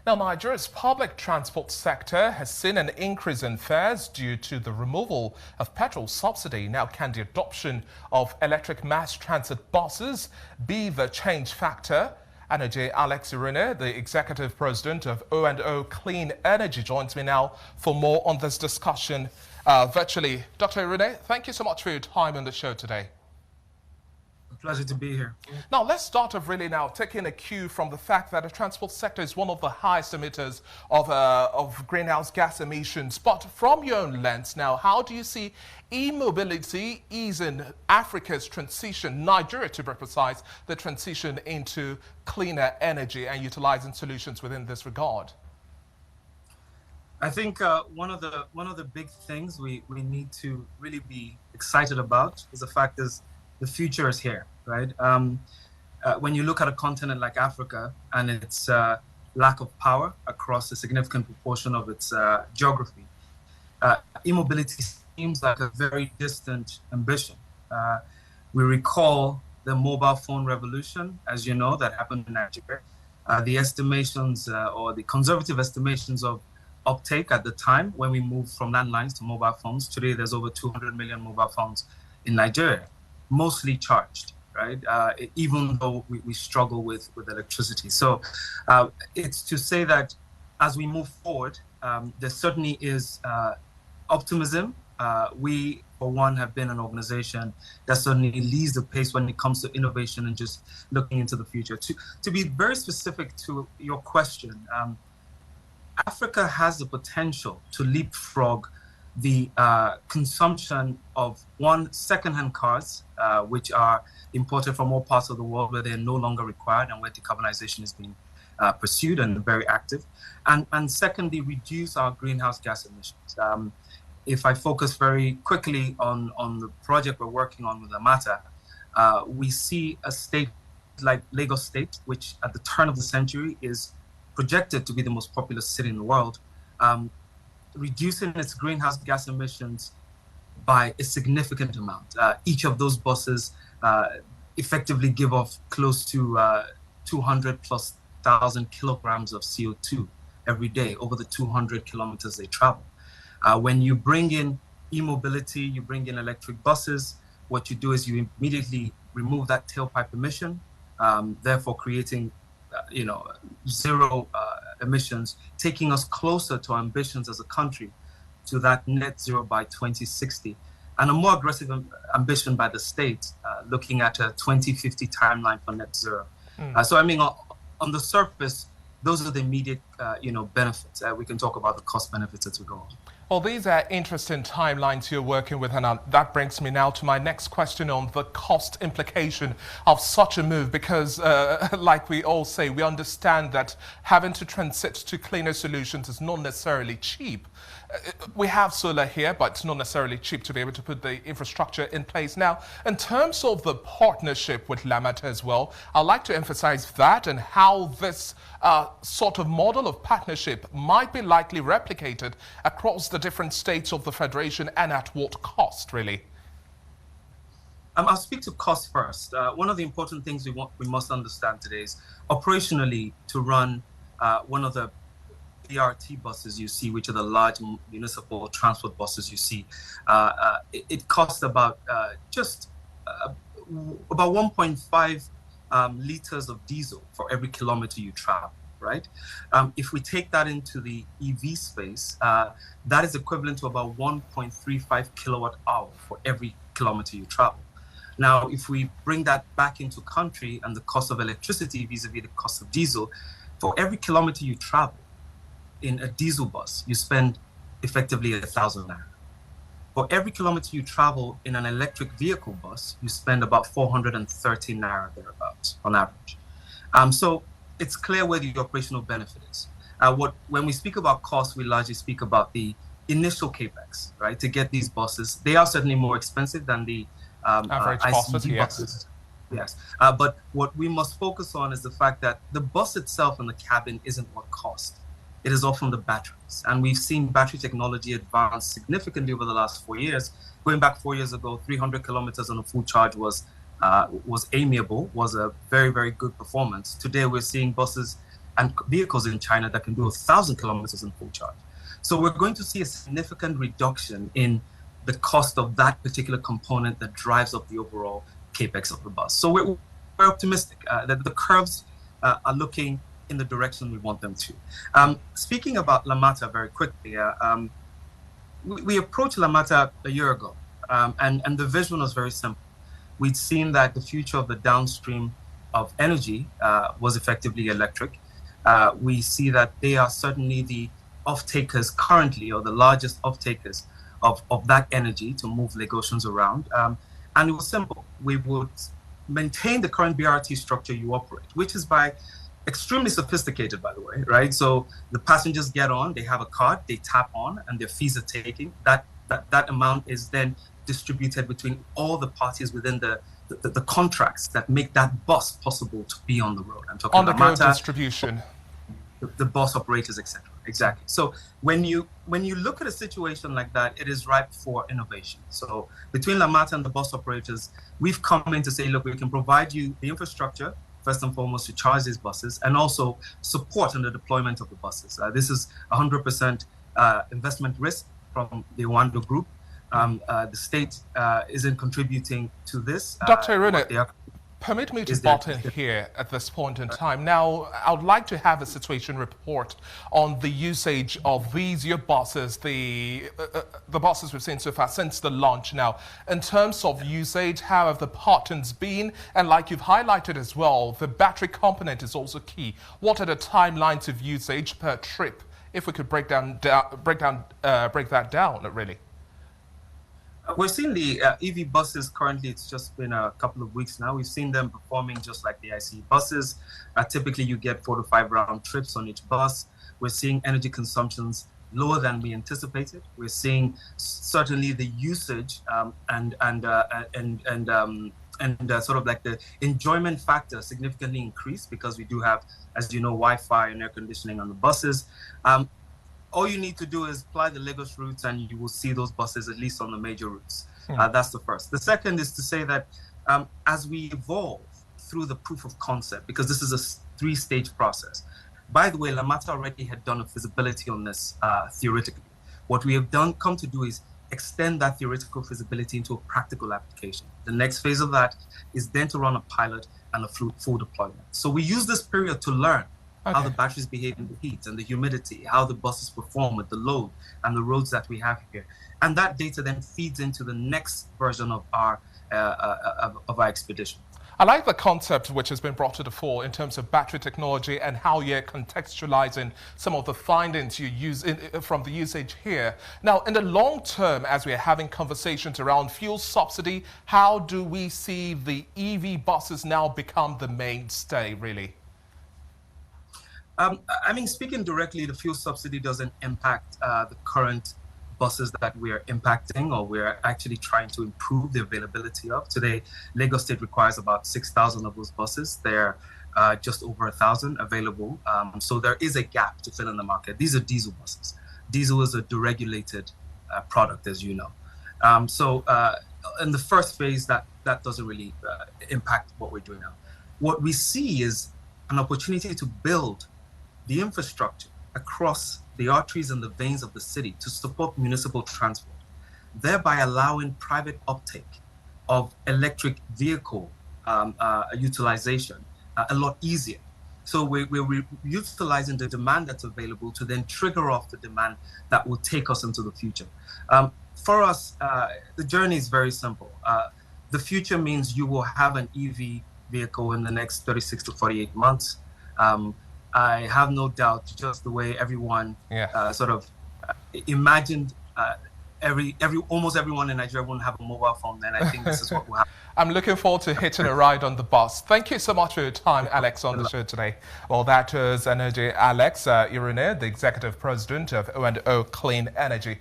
Now, Nigeria's public transport sector has seen an increase in fares due to the removal of petrol subsidy. Now, can the adoption of electric mass transit buses be the change factor? Ainojie Alexander Irune, the executive president of Oando Clean Energy, joins me now for more on this discussion virtually. Dr. Irune, thank you so much for your time on the show today. Pleasure to be here. Now, let's start off really now taking a cue from the fact that the transport sector is one of the highest emitters of greenhouse gas emissions. But from your own lens now, how do you see e-mobility easing Africa's transition, Nigeria to be precise, the transition into cleaner energy and utilizing solutions within this regard? I think one of the big things we need to really be excited about is the fact is the future is here, right? When you look at a continent like Africa and its lack of power across a significant proportion of its geography, e-mobility seems like a very distant ambition. We recall the mobile phone revolution, as you know, that happened in Nigeria. The estimations or the conservative estimations of uptake at the time when we moved from landlines to mobile phones. Today, there's over 200 million mobile phones in Nigeria, mostly charged, right? Even though we struggle with electricity. So it's to say that as we move forward, there certainly is optimism. We, for one, have been an organization that certainly leads the pace when it comes to innovation and just looking into the future. To be very specific to your question, Africa has the potential to leapfrog the consumption of second-hand cars, which are imported from all parts of the world where they're no longer required and where decarbonization is being pursued and very active. And secondly, reduce our greenhouse gas emissions. If I focus very quickly on the project we're working on with the matter, we see a state like Lagos State, which at the turn of the century is projected to be the most populous city in the world, reducing its greenhouse gas emissions by a significant amount. Each of those buses effectively give off close to 200,000+ kilograms of CO2 every day over the 200 kilometers they travel. When you bring in e-mobility, you bring in electric buses, what you do is you immediately remove that tailpipe emission, therefore creating zero emissions, taking us closer to our ambitions as a country to that net zero by 2060, and a more aggressive ambition by the state, looking at a 2050 timeline for net zero. So, I mean, on the surface, those are the immediate, benefits. We can talk about the cost benefits as we go on. Well, these are interesting timelines you're working with, and that brings me now to my next question on the cost implication of such a move, because like we all say, we understand that having to transit to cleaner solutions is not necessarily cheap. We have solar here, but it's not necessarily cheap to be able to put the infrastructure in place. Now, in terms of the partnership with Lamata as well, I'd like to emphasize that and how this sort of model of partnership might be likely replicated across the different states of the Federation, and at what cost, really? I'll speak to cost first. One of the important things we must understand today is operationally to run one of the BRT buses you see, which are the large municipal transport buses you see, it costs about 1.5 liters of diesel for every kilometer you travel, right? If we take that into the EV space, that is equivalent to about 1.35 kilowatt hour for every kilometer you travel. Now, if we bring that back into country and the cost of electricity vis-a-vis the cost of diesel, for every kilometer you travel, in a diesel bus, you spend effectively 1,000 naira. For every kilometer you travel in an electric vehicle bus, you spend about 430 naira thereabouts on average. So it's clear where the operational benefit is. When we speak about cost, we largely speak about the initial capex, right? To get these buses, they are certainly more expensive than the average buses. Yes, but what we must focus on is the fact that the bus itself and the cabin isn't what cost. It is all from the batteries. And we've seen battery technology advance significantly over the last 4 years. Going back 4 years ago, 300 kilometers on a full charge was amiable, was a very, very good performance. Today, we're seeing buses and vehicles in China that can do 1,000 kilometers in full charge. So we're going to see a significant reduction in the cost of that particular component that drives up the overall capex of the bus. So we're optimistic that the curves are looking in the direction we want them to. Speaking about Lamata very quickly, we approached Lamata a year ago, and the vision was very simple. We'd seen that the future of the downstream of energy was effectively electric. We see that they are certainly the off-takers currently, or the largest off-takers of that energy to move Lagosians around. And it was simple. We would maintain the current BRT structure you operate, which is extremely sophisticated, by the way, right? So the passengers get on, they have a card, they tap on, and their fees are taken. That amount is then distributed between all the parties within the contracts that make that bus possible to be on the road. I'm talking about on-the-go distribution, the bus operators, etc. Exactly. So when you look at a situation like that, it is ripe for innovation. So between Lamata and the bus operators, we've come in to say, look, we can provide you the infrastructure, first and foremost, to charge these buses, and also support in the deployment of the buses. This is 100% investment risk from the Oando Group. The state isn't contributing to this. Dr. Irune, permit me to butt in here at this point in time. Now, I would like to have a situation report on the usage of these, your buses, the buses we've seen so far since the launch now. In terms of usage, how have the patterns been? And like you've highlighted as well, the battery component is also key. What are the timelines of usage per trip? If we could break that down, really. We're seeing the EV buses currently. It's just been a couple of weeks now. We've seen them performing just like the ICE buses. Typically, you get 4 to 5 round trips on each bus. We're seeing energy consumptions lower than we anticipated. We're seeing certainly the usage and sort of like the enjoyment factor significantly increased, because we do have, as you know, Wi-Fi and air conditioning on the buses. All you need to do is apply the Lagos routes and you will see those buses at least on the major routes. That's the first. The second is to say that as we evolve through the proof of concept, because this is a 3-stage process. By the way, Lamata already had done a feasibility on this theoretically. What we have come to do is extend that theoretical feasibility into a practical application. The next phase of that is then to run a pilot and a full deployment. So we use this period to learn how the batteries behave in the heat and the humidity, how the buses perform with the load and the roads that we have here. And that data then feeds into the next version of our expedition. I like the concept which has been brought to the fore in terms of battery technology and how you're contextualizing some of the findings you use from the usage here. Now, in the long term, as we're having conversations around fuel subsidy, how do we see the EV buses now become the mainstay, really? I mean, speaking directly, the fuel subsidy doesn't impact the current buses that we are impacting, or we're actually trying to improve the availability of. Today, Lagos State requires about 6,000 of those buses. They're just over 1,000 available. So there is a gap to fill in the market. These are diesel buses. Diesel is a deregulated product, as you know. So in the first phase, that doesn't really impact what we're doing now. What we see is an opportunity to build the infrastructure across the arteries and the veins of the city to support municipal transport, thereby allowing private uptake of electric vehicle utilization a lot easier. So we're utilizing the demand that's available to then trigger off the demand that will take us into the future. For us, the journey is very simple. The future means you will have an EV vehicle in the next 36 to 48 months. I have no doubt, just the way everyone sort of imagined almost everyone in Nigeria won't have a mobile phone, then I think this is what will happen. I'm looking forward to hitting a ride on the bus. Thank you so much for your time, Alex, on the show today. Well, that was Ainojie Alexander Irune, the Executive President of Oando Clean Energy.